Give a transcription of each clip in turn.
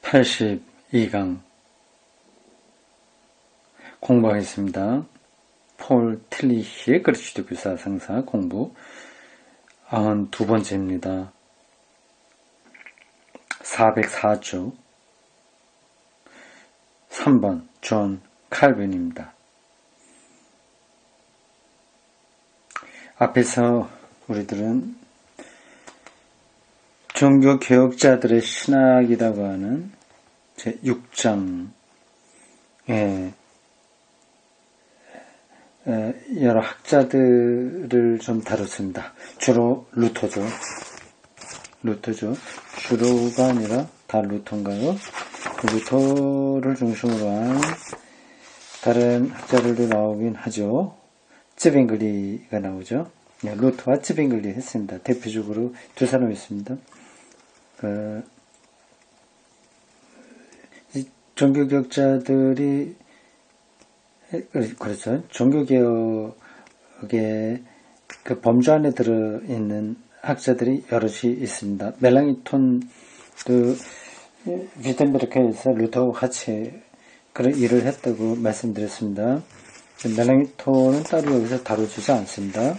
82강 공부하겠습니다. 폴 틸리히의 그리스도 교사 상사 공부 92번째입니다. 404쪽 3번 존 칼빈입니다. 앞에서 우리들은 종교개혁자들의 신학이라고 하는 제6장에 여러 학자들을 좀 다뤘습니다. 주로 루터죠. 주로가 아니라 다 루터인가요? 루터를 중심으로 한 다른 학자들도 나오긴 하죠. 쯔빙글리가 나오죠. 루터와 쯔빙글리 했습니다. 대표적으로 두 사람이 있습니다. 종교개혁자들이 그렇죠. 종교개혁의 그 범주 안에 들어있는 학자들이 여럿이 있습니다. 멜랑이톤도 위텐베르크에서 루터와 같이 그런 일을 했다고 말씀드렸습니다. 멜랑이톤은 따로 여기서 다뤄주지 않습니다.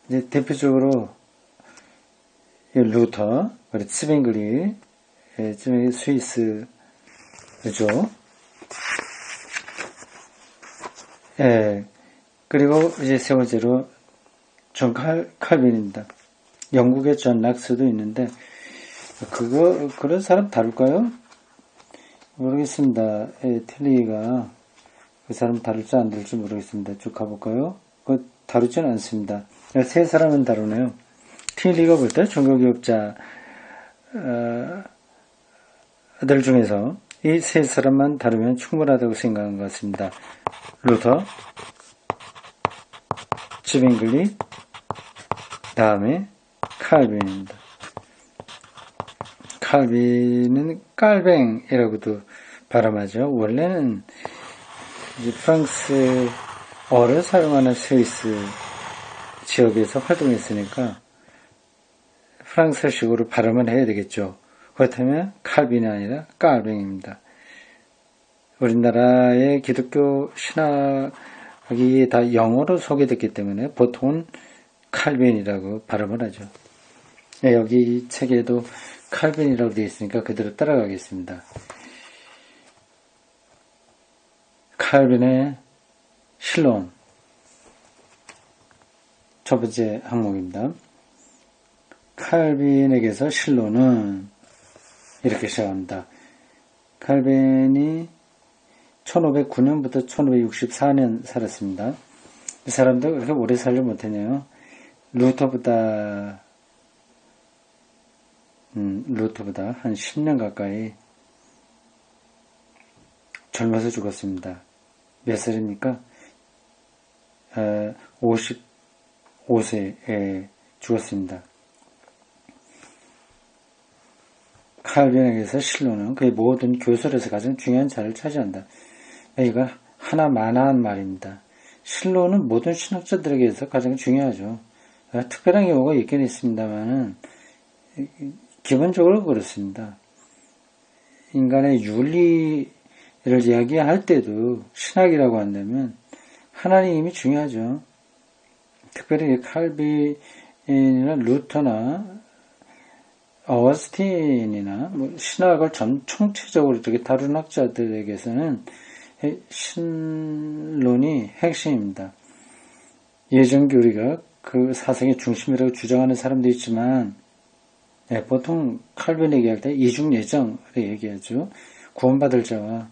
이제 대표적으로 루터, 그리고 츠빙글리, 스위스죠. 그리고 이제 세 번째로 존 칼빈입니다. 영국의 존 락스도 있는데 그런 사람 다룰까요? 모르겠습니다. 틸리가 그 사람 다룰지 안 다룰지 모르겠습니다. 쭉 가볼까요? 그거 다루지는 않습니다. 세 사람은 다루네요. 틸리가 볼 때 종교개혁자들 중에서 이 세 사람만 다루면 충분하다고 생각한 것 같습니다. 루터, 쯔빙글리, 다음에 칼빈입니다. 칼빈은 깔뱅이라고도 발음하죠. 원래는 이제 프랑스어를 사용하는 스위스 지역에서 활동했으니까 프랑스식으로 발음을 해야 되겠죠. 그렇다면 칼빈이 아니라 깔뱅입니다. 우리나라의 기독교 신학이 다 영어로 소개됐기 때문에 보통은 칼빈이라고 발음을 하죠. 여기 책에도 칼빈이라고 되어 있으니까 그대로 따라가겠습니다. 칼빈의 신론 첫 번째 항목입니다. 칼빈에게서 신론은 이렇게 시작합니다. 칼빈이 1509년부터 1564년 살았습니다. 이 사람도 그렇게 오래 살지 못했네요. 루터보다 한 10년 가까이 젊어서 죽었습니다. 몇 살입니까? 55세에 죽었습니다. 칼빈에게서 신론은 그의 모든 교설에서 가장 중요한 자리를 차지한다. 이거 하나만한 말입니다. 신론은 모든 신학자들에게서 가장 중요하죠. 특별한 경우가 있긴 있습니다만은 기본적으로 그렇습니다. 인간의 윤리를 이야기할 때도 신학이라고 한다면 하나님이 중요하죠. 특별히 칼빈이나 루터나 어거스틴이나 신학을 총체적으로 이렇게 다룬 학자들에게서는 신론이 핵심입니다. 예정교리가 그 사상의 중심이라고 주장하는 사람도 있지만 보통 칼빈 얘기할 때 이중예정을 얘기하죠. 구원받을 자와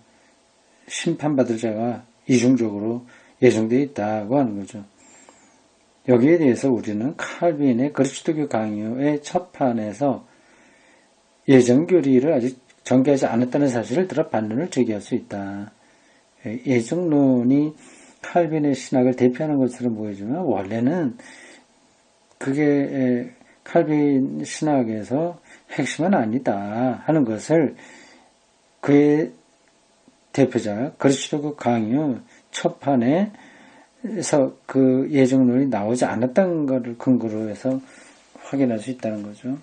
심판받을 자가 이중적으로 예정되어 있다고 하는 거죠. 여기에 대해서 우리는 칼빈의 그리스도교 강요의 첫 판에서 예정교리를 아직 전개하지 않았다는 사실을 들어 반론을 제기할 수 있다. 예정론이 칼빈의 신학을 대표하는 것처럼 보이지만 원래는 그게 칼빈 신학에서 핵심은 아니다 하는 것을 그의 대표자 그리스도교 강요 첫 판에서 그 예정론이 나오지 않았다는 것을 근거로 해서 확인할 수 있다는 거죠.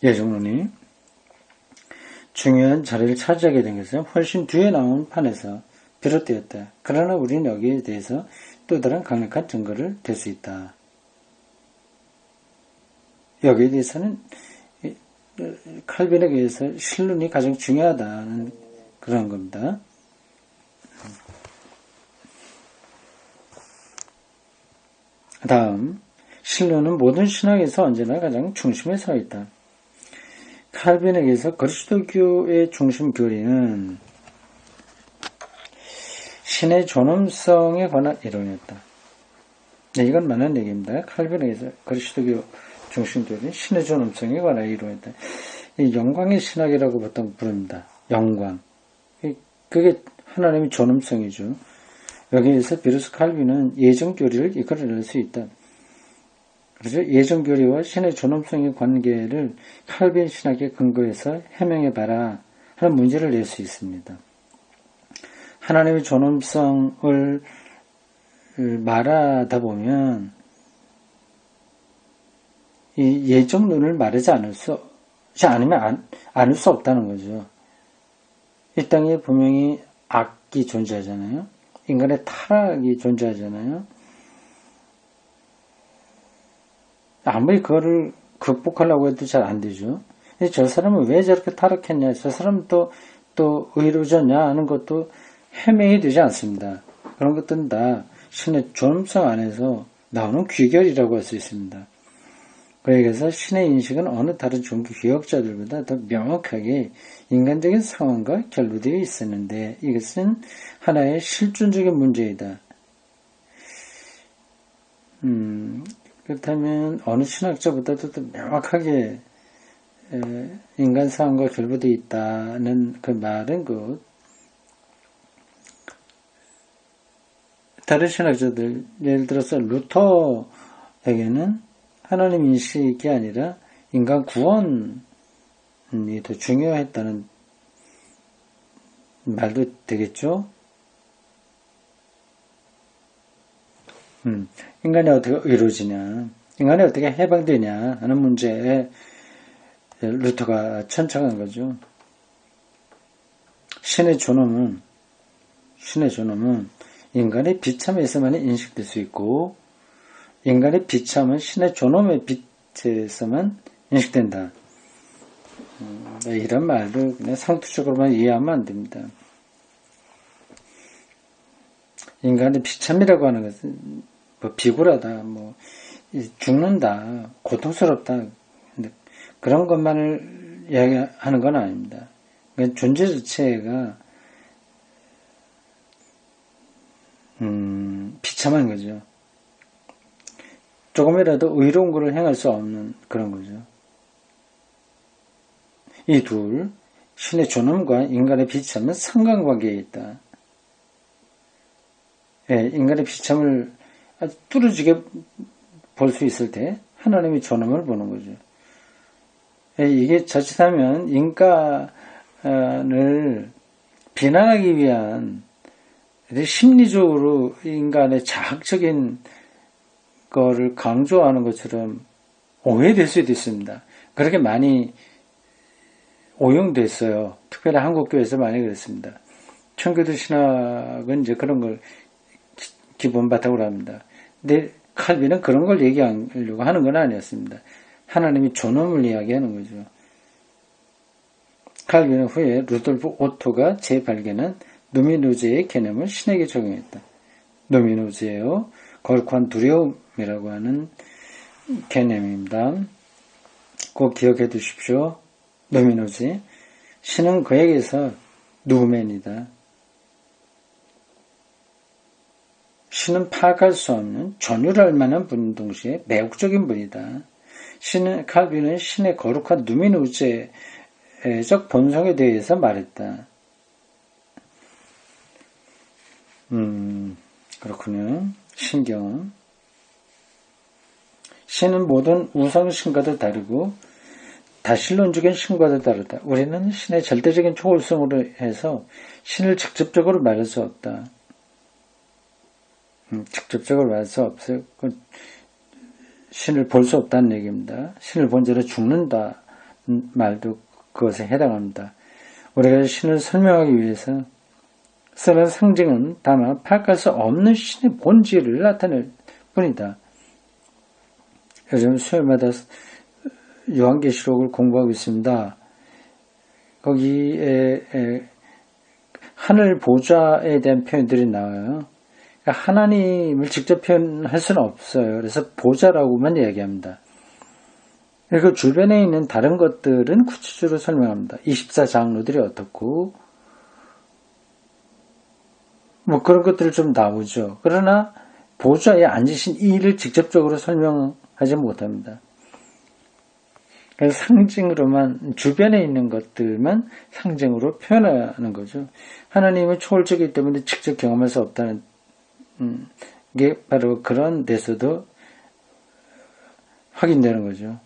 예정론이 중요한 자리를 차지하게 된 것은 훨씬 뒤에 나온 판에서 비롯되었다. 그러나 우리는 여기에 대해서 또 다른 강력한 증거를 댈 수 있다. 여기에 대해서는 칼빈에 의해서 신론이 가장 중요하다는 그런 겁니다. 다음, 신론은 모든 신학에서 언제나 가장 중심에 서 있다. 칼빈에 의해서 그리스도교의 중심 교리는 신의 존엄성에 관한 이론이었다. 네, 이건 많은 얘기입니다. 칼빈에 의해서 그리스도교 중심 교리는 신의 존엄성에 관한 이론이었다. 이 영광의 신학이라고 보통 부릅니다. 영광. 그게 하나님의 존엄성이죠. 여기에서 비로소 칼빈은 예정교리를 이끌어낼 수 있다. 그래서 예정교리와 신의 존엄성의 관계를 칼빈 신학의 근거에서 해명해봐라 하는 문제를 낼 수 있습니다. 하나님의 존엄성을 말하다 보면 이 예정론을 말하지 않을 수 없다는 거죠. 이 땅에 분명히 악이 존재하잖아요. 인간의 타락이 존재하잖아요. 아무리 그거를 극복하려고 해도 잘 안 되죠. 저 사람은 왜 저렇게 타락했냐, 저 사람은 또 의로워졌냐 하는 것도 해명이 되지 않습니다. 그런 것들은 다 신의 존엄성 안에서 나오는 귀결이라고 할 수 있습니다. 그래서 신의 인식은 어느 다른 종교 개혁자들보다 더 명확하게 인간적인 상황과 결부되어 있었는데 이것은 하나의 실존적인 문제이다. 그렇다면 어느 신학자보다도 더 명확하게 인간 상황과 결부되어 있다는 그 말은 다른 신학자들, 예를 들어서 루터에게는 하나님 인식이 아니라 인간 구원이 더 중요했다는 말도 되겠죠? 인간이 어떻게 의로워지냐, 인간이 어떻게 해방되냐 하는 문제에 루터가 천착한 거죠. 신의 존엄은 인간의 비참에서만 인식될 수 있고 인간의 비참은 신의 존엄의 빛에서만 인식된다. 이런 말도 그냥 상투적으로만 이해하면 안 됩니다. 인간의 비참이라고 하는 것은 비굴하다, 죽는다, 고통스럽다, 그런 것만을 이야기하는 건 아닙니다. 그러니까 존재 자체가 비참한 거죠. 조금이라도 의로운 것을 행할 수 없는 그런 거죠. 이 둘, 신의 존엄과 인간의 비참은 상관관계에 있다. 인간의 비참을 아주 뚜렷하게 볼 수 있을 때 하나님의 존엄을 보는 거죠. 이게 자칫하면 인간을 비난하기 위한 심리적으로 인간의 자학적인 거를 강조하는 것처럼 오해될 수도 있습니다. 그렇게 많이 오용됐어요. 특별히 한국교회에서 많이 그랬습니다. 청교도 신학은 이제 그런 걸 기본 바탕으로 합니다. 근데 칼빈은 그런 걸 얘기하려고 하는 건 아니었습니다. 하나님의 존엄을 이야기하는 거죠. 칼빈은 후에 루돌프 오토가 재발견한 누미노제의 개념을 신에게 적용했다. 누미노제요, 거룩한 두려움이라고 하는 개념입니다. 꼭 기억해 두십시오. 누미노제. 신은 그에게서 누멘이다. 신은 파악할 수 없는 전율할 만한 분인 동시에 매혹적인 분이다. 칼빈은 신의 거룩한 누미노제적 본성에 대해서 말했다. 그렇군요. 신경. 신은 모든 우상신과도 다르고 다신론적인 신과도 다르다. 우리는 신의 절대적인 초월성으로 해서 신을 직접적으로 말할 수 없다. 직접적으로 말할 수 없어요. 신을 볼 수 없다는 얘기입니다. 신을 본 자는 죽는다 말도 그것에 해당합니다. 우리가 신을 설명하기 위해서 쓰는 상징은 다만 파악할 수 없는 신의 본질을 나타낼 뿐이다. 요즘 수요일마다 요한계시록을 공부하고 있습니다. 거기에 하늘 보좌에 대한 표현들이 나와요. 그러니까 하나님을 직접 표현할 수는 없어요. 그래서 보좌라고만 이야기합니다. 그리고 주변에 있는 다른 것들은 구체적으로 설명합니다. 24장로들이 어떻고 뭐 그런 것들을 좀 나오죠. 그러나 보좌에 앉으신 이를 직접적으로 설명하지 못합니다. 그래서 상징으로만 주변에 있는 것들만 상징으로 표현하는 거죠. 하나님은 초월적이기 때문에 직접 경험할 수 없다는 게 바로 그런 데서도 확인되는 거죠.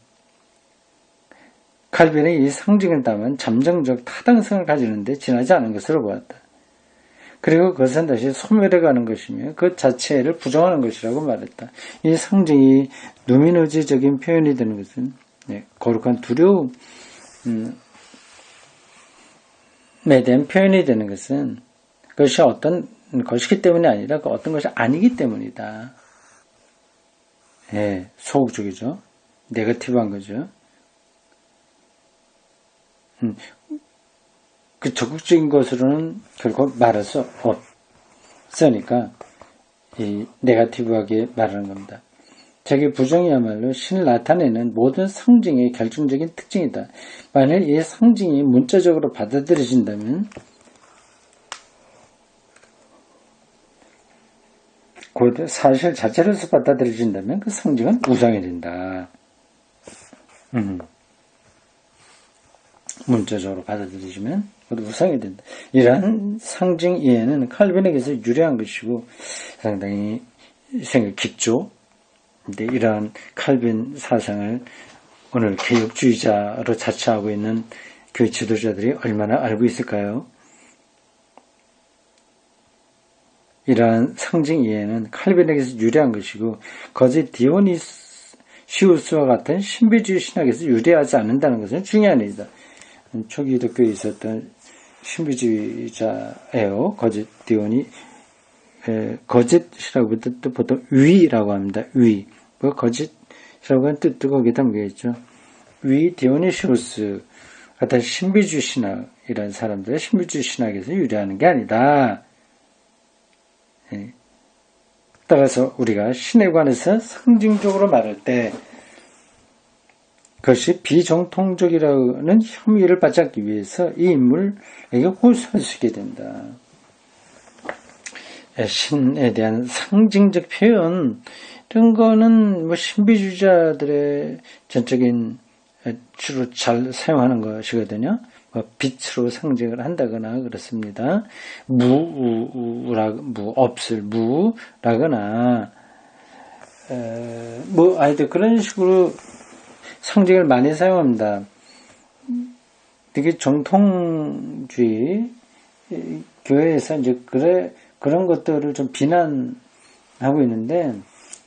칼빈은 이 상징을 담은 잠정적 타당성을 가지는데 지나지 않은 것으로 보았다. 그리고 그것은 다시 소멸해가는 것이며 그 자체를 부정하는 것이라고 말했다. 이 상징이 누미노지적인 표현이 되는 것은 거룩한 두려움에 대한 표현이 되는 것은 그것이 어떤 것이기 때문이 아니라 그 어떤 것이 아니기 때문이다. 소극적이죠. 네거티브한 거죠. 그 적극적인 것으로는 결코 말할 수 없으니까 이 네거티브하게 말하는 겁니다. 자기 부정이야말로 신을 나타내는 모든 상징의 결정적인 특징이다. 만일 이 상징이 문자적으로 받아들여진다면 곧 사실 자체로서 받아들여진다면 그 상징은 우상이 된다. 문자적으로 받아들여지면 곧 우상이 된다. 이러한 상징 이해는 칼빈에게서 유래한 것이고 상당히 생각 깊죠. 근데 이러한 칼빈 사상을 오늘 개혁주의자로 자처하고 있는 교회 지도자들이 얼마나 알고 있을까요? 이러한 상징 이해는 칼빈에게서 유래한 것이고 거짓 디오니시우스와 같은 신비주의 신학에서 유래하지 않는다는 것은 중요한 일이다. 초기 기독교에 있었던 신비주의자예요. 거짓 디오니 거짓이라고 할 때 보통 위라고 합니다. 위. 뭐 거짓이라고 하는 뜻도 거기에 담겨있죠. 위 디오니시우스 같은 신비주의 신학이라는 사람들의 신비주의 신학에서 유래하는 게 아니다. 따라서 우리가 신에 관해서 상징적으로 말할 때 그것이 비정통적이라는 혐의를 받지 않기 위해서 이 인물에게 호소할 수 있게 된다. 신에 대한 상징적 표현 이런 거는 뭐 신비주의자들의 전적인 주로 잘 사용하는 것이거든요. 빛으로 상징을 한다거나 그렇습니다. 없을 무라거나 아이들 그런 식으로 상징을 많이 사용합니다. 되게 정통주의 교회에서 이제 그런 것들을 좀 비난하고 있는데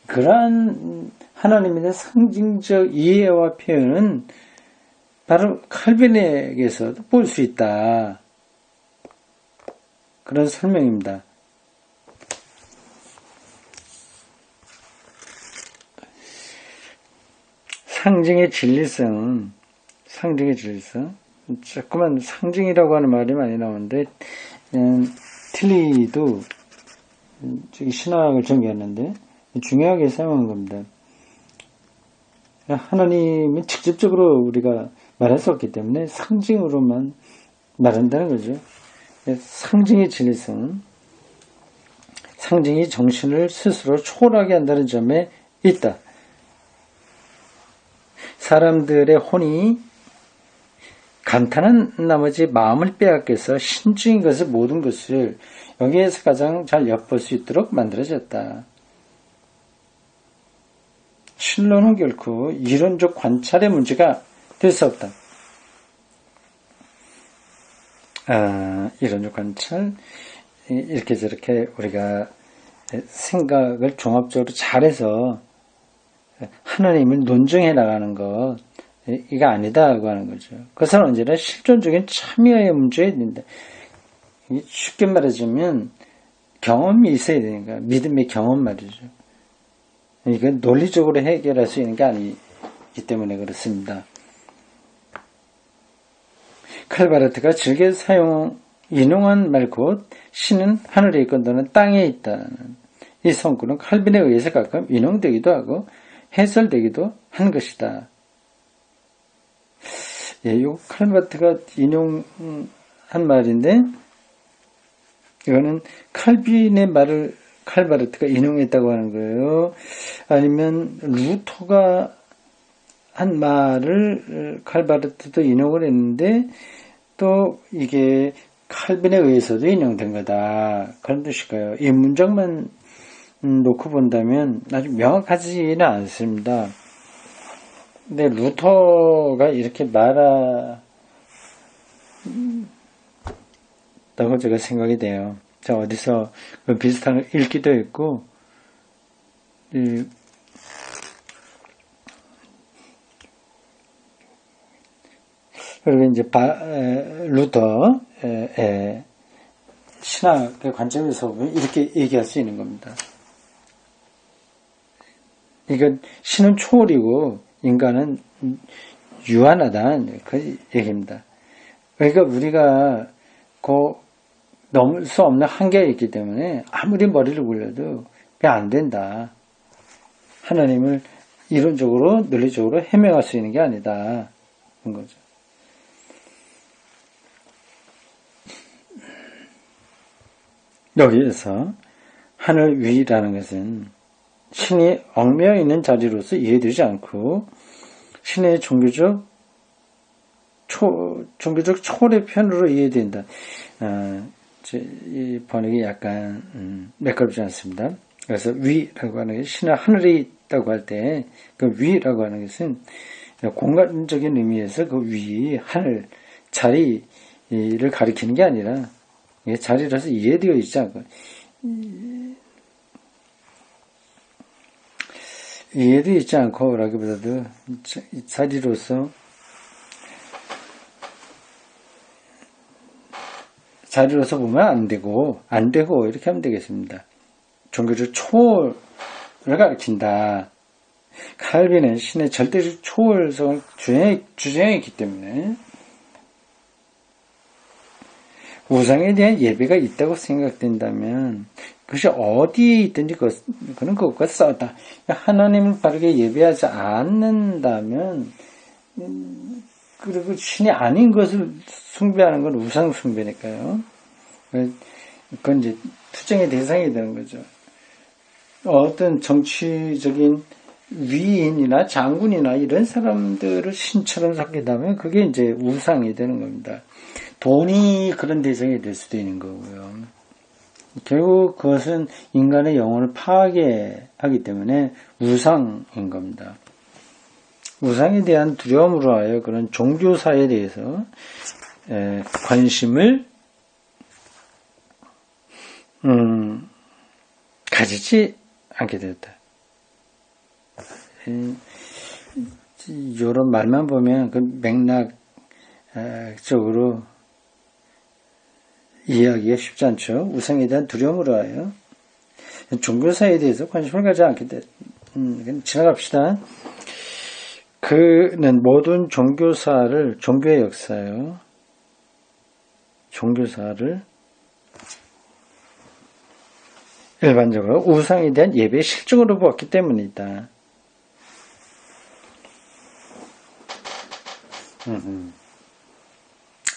그러한 하나님에 대한 상징적 이해와 표현은 바로 칼빈에게서도 볼 수 있다. 그런 설명입니다. 상징의 진리성, 자꾸만 상징이라고 하는 말이 많이 나오는데, 틸리도 신학을 전개하는데, 중요하게 사용한 겁니다. 하나님은 직접적으로 우리가 말할 수 없기 때문에 상징으로만 말한다는 거죠. 상징의 진리성은 상징이 정신을 스스로 초월하게 한다는 점에 있다. 사람들의 혼이 감탄한 나머지 마음을 빼앗겨서 신중인 것을 모든 것을 여기에서 가장 잘 엿볼 수 있도록 만들어졌다. 신론은 결코 이론적 관찰의 문제가 될 수 없다. 이론적 관찰, 이렇게 저렇게 우리가 생각을 종합적으로 잘해서 하나님을 논증해 나가는 것, 이거 아니다라고 하는 거죠. 그것은 언제나 실존적인 참여의 문제가 된다. 쉽게 말하자면 경험이 있어야 되니까 믿음의 경험 말이죠. 이건 논리적으로 해결할 수 있는 게 아니기 때문에 그렇습니다. 칼바르트가 즐겨 인용한 말 곧 신은 하늘에 있고 너는 땅에 있다는 이 성구는 칼빈에 의해서 가끔 인용되기도 하고 해설되기도 한 것이다. 이 칼바르트가 인용한 말인데 이거는 칼빈의 말을 칼바르트가 인용했다고 하는 거예요. 아니면 루터가 한 말을 칼바르트도 인용을 했는데 또 이게 칼빈에 의해서도 인용된 거다. 그런 뜻일까요? 이 문장만 놓고 본다면 아주 명확하지는 않습니다. 근데 루터가 이렇게 말하다고 제가 생각이 돼요. 제가 어디서 비슷한 걸 읽기도 했고, 그리고 이제 루터의 신학의 관점에서 보면 이렇게 얘기할 수 있는 겁니다. 이건 신은 초월이고 인간은 유한하다는 그 얘기입니다. 그러니까 우리가 넘을 수 없는 한계가 있기 때문에 아무리 머리를 굴려도 그냥 안 된다. 하나님을 이론적으로 논리적으로 해명할 수 있는 게 아니다. 그런 거죠. 여기에서 하늘 위라는 것은 신이 얽매여 있는 자리로서 이해되지 않고 신의 종교적 초월의 편으로 이해된다. 이 번역이 약간 매끄럽지 않습니다. 그래서 위라고 하는 게 신의 하늘에 있다고 할 때 그 위라고 하는 것은 공간적인 의미에서 그 위, 하늘, 자리를 가리키는 게 아니라 자리라서 이해되어 있지 않고 이해되어 있지 않고 라기보다도 자리로서 보면 안 되고 이렇게 하면 되겠습니다. 종교적 초월을 가리킨다. 칼빈은 신의 절대적 초월성을 주장했기 때문에 우상에 대한 예배가 있다고 생각된다면 그것이 어디에 있든지 그는 그것과 싸웠다. 하나님을 바르게 예배하지 않는다면 그리고 신이 아닌 것을 숭배하는 건 우상 숭배니까요. 그건 이제 투쟁의 대상이 되는 거죠. 어떤 정치적인 위인이나 장군이나 이런 사람들을 신처럼 섬긴다면 그게 이제 우상이 되는 겁니다. 돈이 그런 대상이 될 수도 있는 거고요. 결국 그것은 인간의 영혼을 파괴하기 때문에 우상인 겁니다. 우상에 대한 두려움으로 하여 그런 종교사에 대해서 관심을 가지지 않게 되었다. 이런 말만 보면 그 맥락적으로 이해하기가 쉽지 않죠. 우상에 대한 두려움으로 하여 종교사에 대해서 관심을 가지 않게 돼. 지나갑시다. 그는 모든 종교의 역사요. 종교사를 일반적으로 우상에 대한 예배의 실증으로 보았기 때문이다.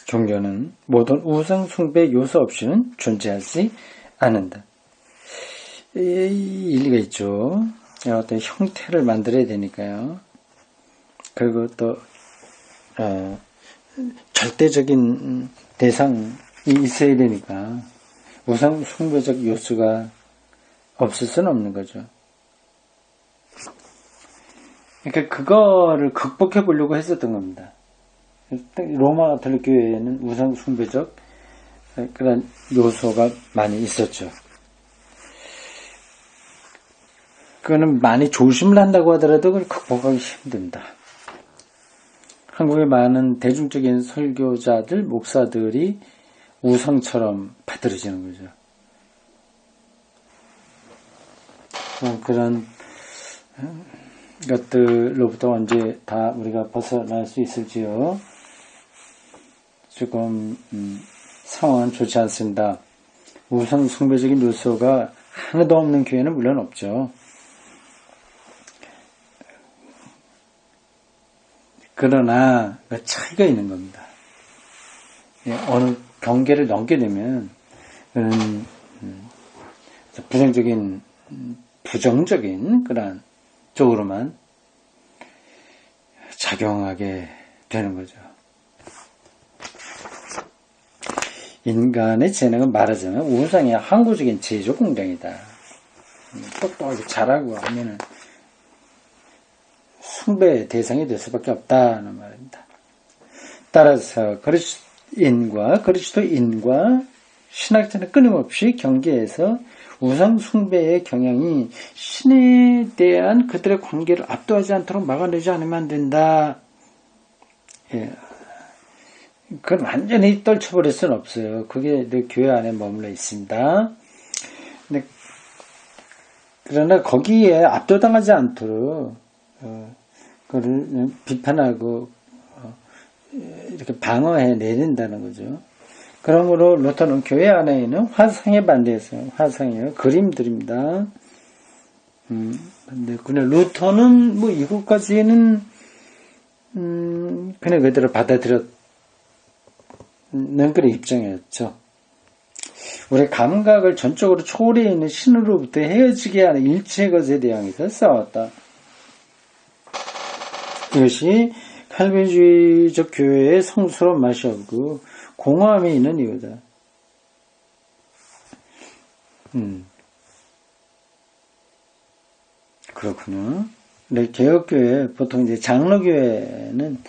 종교는 모든 우상 숭배 요소 없이는 존재하지 않는다. 일리가 있죠. 어떤 형태를 만들어야 되니까요. 그리고 또 절대적인 대상이 있어야 되니까 우상 숭배적 요소가 없을 수는 없는 거죠. 그러니까 그거를 극복해 보려고 했었던 겁니다. 로마 가톨릭 교회에는 우상 숭배적 그런 요소가 많이 있었죠. 그거는 많이 조심을 한다고 하더라도 그걸 극복하기 힘듭니다. 한국의 많은 대중적인 설교자들, 목사들이 우상처럼 받들어지는 거죠. 그런 것들로부터 언제 다 우리가 벗어날 수 있을지요. 조금 상황은 좋지 않습니다. 우상 숭배적인 요소가 하나도 없는 교회는 물론 없죠. 그러나 차이가 있는 겁니다. 어느 경계를 넘게 되면 부정적인 그런 쪽으로만 작용하게 되는 거죠. 인간의 재능은 말하자면 우상이 항구적인 제조 공장이다. 똑똑하게 잘하고 하면은 숭배 대상이 될 수밖에 없다는 말입니다. 따라서 그리스도인과 신학자는 끊임없이 경계에서 우상 숭배의 경향이 신에 대한 그들의 관계를 압도하지 않도록 막아내지 않으면 안 된다. 그건 완전히 떨쳐버릴 수는 없어요. 그게 늘 교회 안에 머물러 있습니다. 그러나 거기에 압도당하지 않도록 그를 비판하고 이렇게 방어해 내린다는 거죠. 그러므로 루터는 교회 안에 있는 화상에 반대해서 화상이에요. 그림들입니다. 근데 루터는 이것까지는 그냥 그대로 받아들였는 그런 입장이었죠. 우리 감각을 전적으로 초월해 있는 신으로부터 헤어지게 하는 일체의 것에 대항해서 싸웠다. 이것이 칼빈주의적 교회의 성스러운 맛이 없고 공허함이 있는 이유다. 그렇군요. 근데 개혁교회, 보통 이제 장로교회는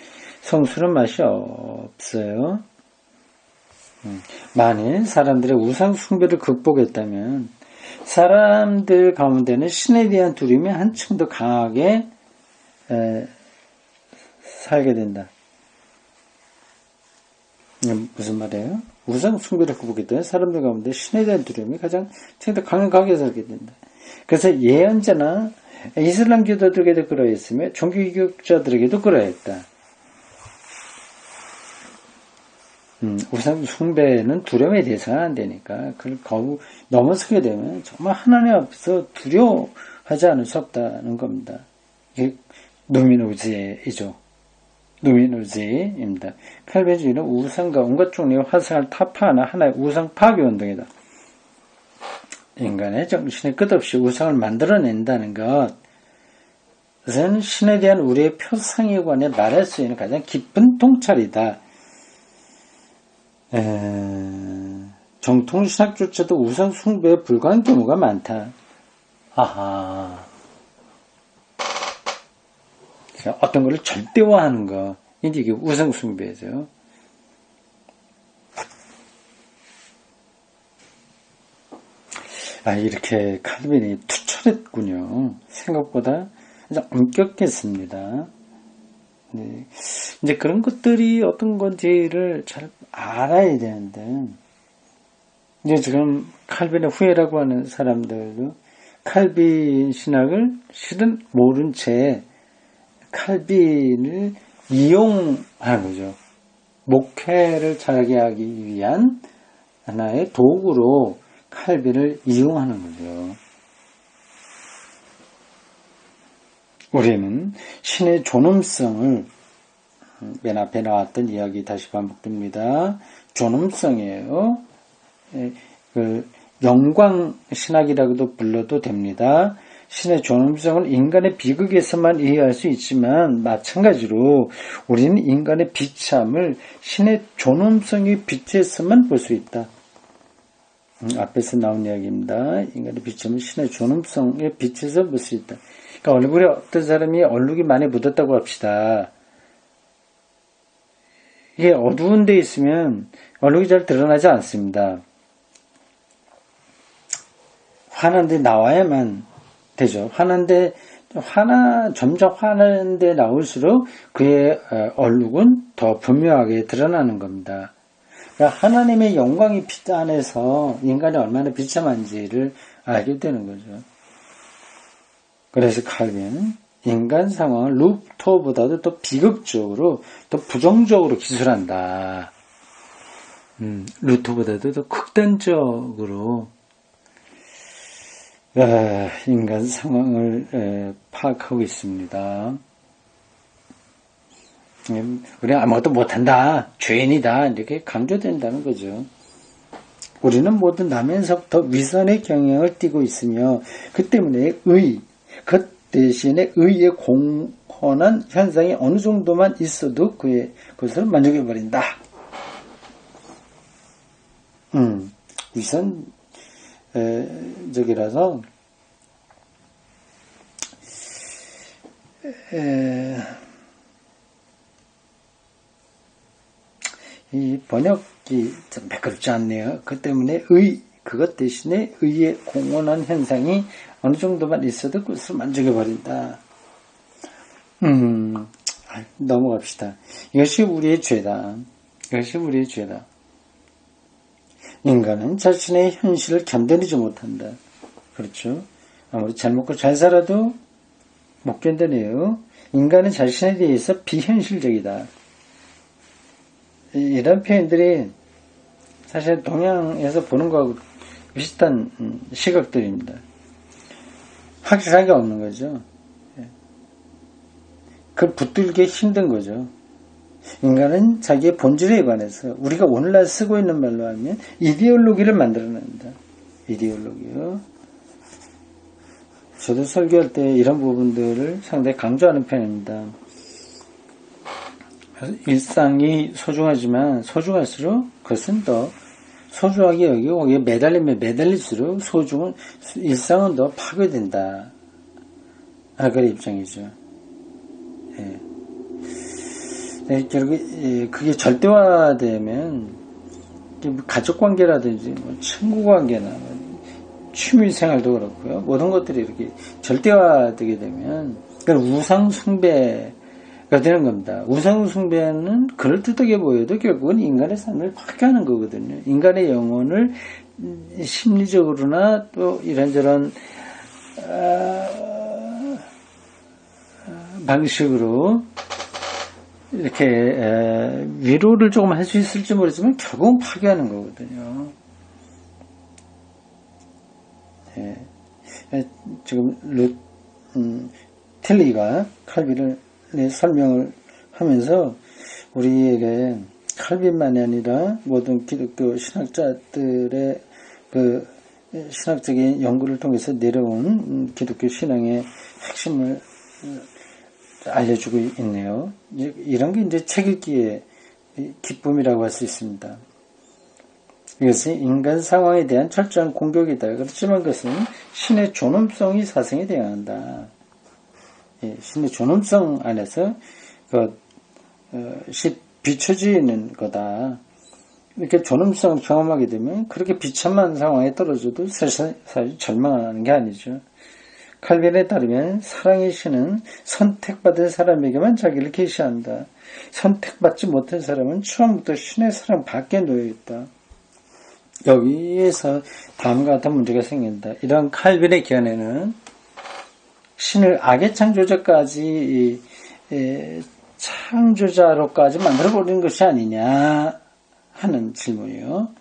성스러운 맛이 없어요. 만일 사람들의 우상 숭배를 극복했다면 사람들 가운데는 신에 대한 두려움이 한층 더 강하게 살게 된다. 무슨 말이에요? 우상 숭배를 극복했다면 사람들 가운데 신에 대한 두려움이 가장 더 강하게 살게 된다. 그래서 예언자나 이슬람 교도들에게도 그러했으며 종교개혁자들에게도 그러했다. 우상 숭배는 두려움의 대상은 안 되니까 그걸 넘어서게 되면 정말 하나님 앞에서 두려워하지 않을 수 없다는 겁니다. 이게 노미노지이죠. 노미노지입니다. 칼빈주의는 우상과 온갖 종류의 화상을 타파하는 하나의 우상 파괴 운동이다. 인간의 정신이 끝없이 우상을 만들어낸다는 것은 신에 대한 우리의 표상이관에 말할 수 있는 가장 깊은 통찰이다. 정통신학조차도 우상 숭배에 불과한 경우가 많다. 아하. 어떤 것을 절대화하는 거. 이게 우상 숭배죠. 이렇게 칼빈이 투철했군요. 생각보다 아주 엄격했습니다. 네. 이제 그런 것들이 어떤 건지를 잘 알아야 되는데, 이제 지금 칼빈의 후예라고 하는 사람들도 칼빈 신학을 실은 모른 채 칼빈을 이용하는 거죠. 목회를 잘하게 하기 위한 하나의 도구로 칼빈을 이용하는 거죠. 우리는 신의 존엄성을 맨 앞에 나왔던 이야기 다시 반복됩니다. 존엄성이에요. 영광 신학이라고도 불러도 됩니다. 신의 존엄성을 인간의 비극에서만 이해할 수 있지만 마찬가지로 우리는 인간의 비참을 신의 존엄성의 빛에서만 볼 수 있다. 앞에서 나온 이야기입니다. 인간의 비참을 신의 존엄성의 빛에서 볼 수 있다. 그러니까 얼굴에 어떤 사람이 얼룩이 많이 묻었다고 합시다. 이게 어두운 데 있으면 얼룩이 잘 드러나지 않습니다. 환한 데 나와야만 되죠. 환한 데 점점 화나는데 나올수록 그의 얼룩은 더 분명하게 드러나는 겁니다. 그러니까 하나님의 영광이 빛 안에서 인간이 얼마나 비참한지를 알게 되는 거죠. 그래서 칼빈은 인간 상황을 루터보다도 더 비극적으로, 더 부정적으로 기술한다. 루터보다도 더 극단적으로 인간 상황을 파악하고 있습니다. 우리는 아무것도 못한다, 죄인이다, 이렇게 강조된다는 거죠. 우리는 모두 나면서부터 위선의 경향을 띠고 있으며 그 때문에 그 대신에 의의 공헌한 현상이 어느 정도만 있어도 그것을 만족해버린다. 위선적이라서 이 번역이 좀 매끄럽지 않네요. 그 때문에 그것 대신에 의의 공헌한 현상이 어느 정도만 있어도 그것을 만족해버린다. 넘어갑시다. 이것이 우리의 죄다. 이것이 우리의 죄다. 인간은 자신의 현실을 견뎌내지 못한다. 그렇죠? 아무리 잘 먹고 잘 살아도 못 견뎌내요. 인간은 자신에 대해서 비현실적이다. 이런 표현들이 사실 동양에서 보는 거하고 비슷한 시각들입니다. 확실하게 없는 거죠. 그걸 붙들기 힘든 거죠. 인간은 자기의 본질에 관해서 우리가 오늘날 쓰고 있는 말로 하면 이데올로기를 만들어낸다. 이데올로기요. 저도 설교할 때 이런 부분들을 상당히 강조하는 편입니다. 일상이 소중하지만 소중할수록 그것은 더 소중하게 여기고 거기에 매달리면 매달릴수록 일상은 더 파괴된다. 그런 입장이죠. 결국 그게 절대화되면 가족관계라든지 친구관계나 취미생활도 그렇고요. 모든 것들이 이렇게 절대화되게 되면 우상숭배가 되는 겁니다. 우상숭배는 그럴듯하게 보여도 결국은 인간의 삶을 파괴하는 거거든요. 인간의 영혼을 심리적으로나 또 이런저런 방식으로 이렇게 위로를 조금 할 수 있을지 모르지만 결국은 파괴하는 거거든요. 지금 텔리가 칼빈을 설명을 하면서 우리에게 칼빈만이 아니라 모든 기독교 신학자들의 그 신학적인 연구를 통해서 내려온 기독교 신앙의 핵심을 알려주고 있네요. 이런 게 이제 책 읽기의 기쁨이라고 할 수 있습니다. 이것은 인간 상황에 대한 철저한 공격이다. 그렇지만 그것은 신의 존엄성이 사생에 대항한다. 신의 존엄성 안에서 비춰지는 거다. 이렇게 존엄성을 경험하게 되면 그렇게 비참한 상황에 떨어져도 사실 절망하는 게 아니죠. 칼빈에 따르면 사랑의 신은 선택받은 사람에게만 자기를 계시한다. 선택받지 못한 사람은 처음부터 신의 사랑 밖에 놓여있다. 여기에서 다음과 같은 문제가 생긴다. 이런 칼빈의 견해는 신을 악의 창조자까지 창조자로까지 만들어버리는 것이 아니냐 하는 질문이요.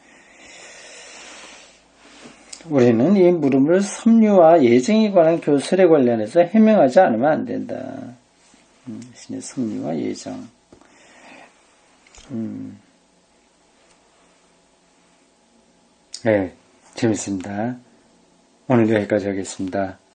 우리는 이 물음을 섭리와 예정에 관한 교설에 관련해서 해명하지 않으면 안 된다. 신의 섭리와 예정. 네, 재밌습니다. 오늘 여기까지 하겠습니다.